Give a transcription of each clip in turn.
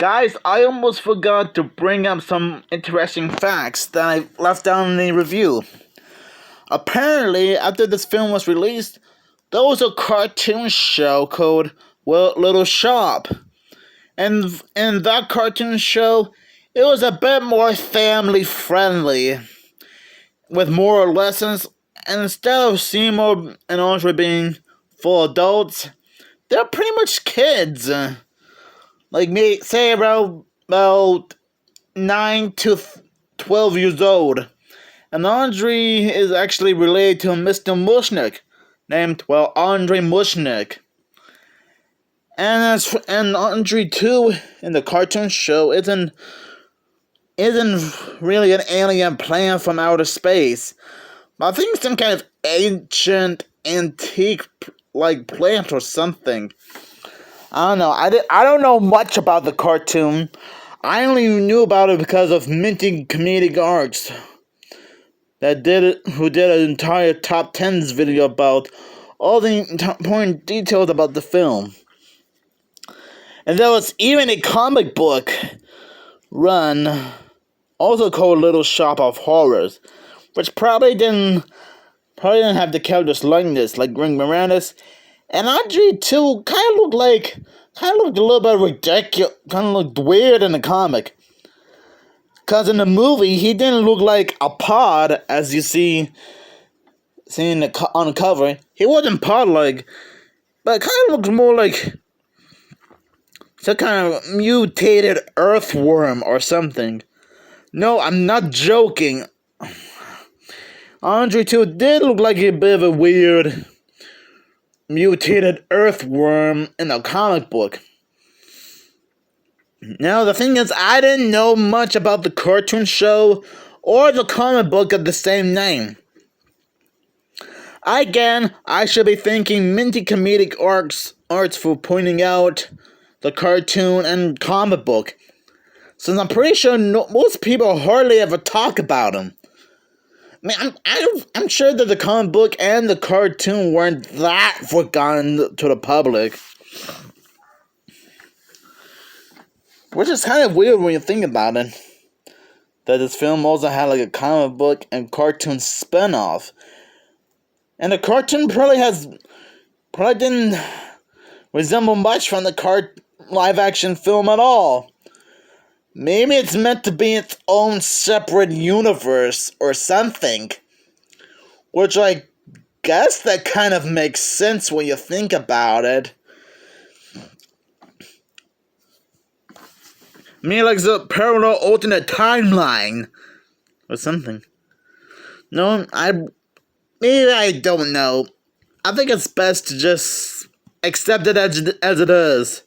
Guys, I almost forgot to bring up some interesting facts that I left down in the review. Apparently, after this film was released, there was a cartoon show called Little Shop. And in that cartoon show, it was a bit more family friendly, with more lessons, and instead of Seymour and Andre being full adults, they're pretty much kids. Like me, say about 9 to 12 years old. And Andre is actually related to Mr. Mushnick, named, Andre Mushnick. And Andre too in the cartoon show isn't really an alien plane from outer space. But I think some kind of ancient, antique like plant or something. I don't know. I don't know much about the cartoon. I only knew about it because of Minty Comedic Arts, who did an entire top 10s video about all the important details about the film. And there was even a comic book run, also called Little Shop of Horrors, which probably didn't have the characters like this, like Ring Moranis. And Andre too kind of looked a little bit ridiculous, kind of looked weird in the comic. Cause in the movie he didn't look like a pod as you see on the cover. He wasn't pod-like, but kind of looked more like some kind of mutated earthworm or something. No, I'm not joking. Andre too did look like a bit of a weird mutated earthworm in a comic book. Now, the thing is, I didn't know much about the cartoon show or the comic book of the same name. Again, I should be thanking Minty Comedic Arts for pointing out the cartoon and comic book, since I'm pretty sure most people hardly ever talk about them. I mean, I'm sure that the comic book and the cartoon weren't that forgotten to the public. Which is kind of weird when you think about it. That this film also had like a comic book and cartoon spin-off. And the cartoon probably didn't resemble much from the live-action film at all. Maybe it's meant to be its own separate universe or something. Which I guess that kind of makes sense when you think about it. I mean, like the parallel alternate timeline or something. No, maybe I don't know. I think it's best to just accept it as it is.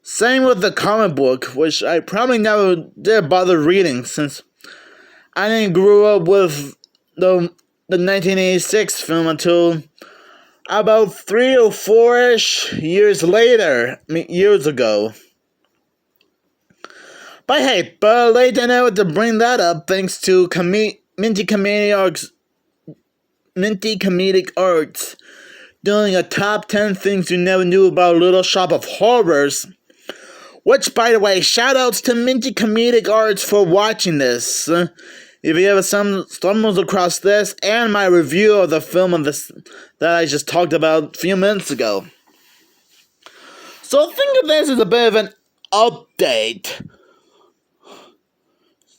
Same with the comic book, which I probably never did bother reading since I didn't grow up with the 1986 film until about 3 or 4-ish years ago. But hey, better late than never to bring that up thanks to Minty Comedic Arts doing a top 10 things you never knew about Little Shop of Horrors. Which, by the way, shoutouts to Minty Comedic Arts for watching this. If you ever stumbles across this and my review of the film that I just talked about a few minutes ago. So think of this as a bit of an update.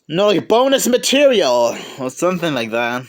No, like bonus material or something like that.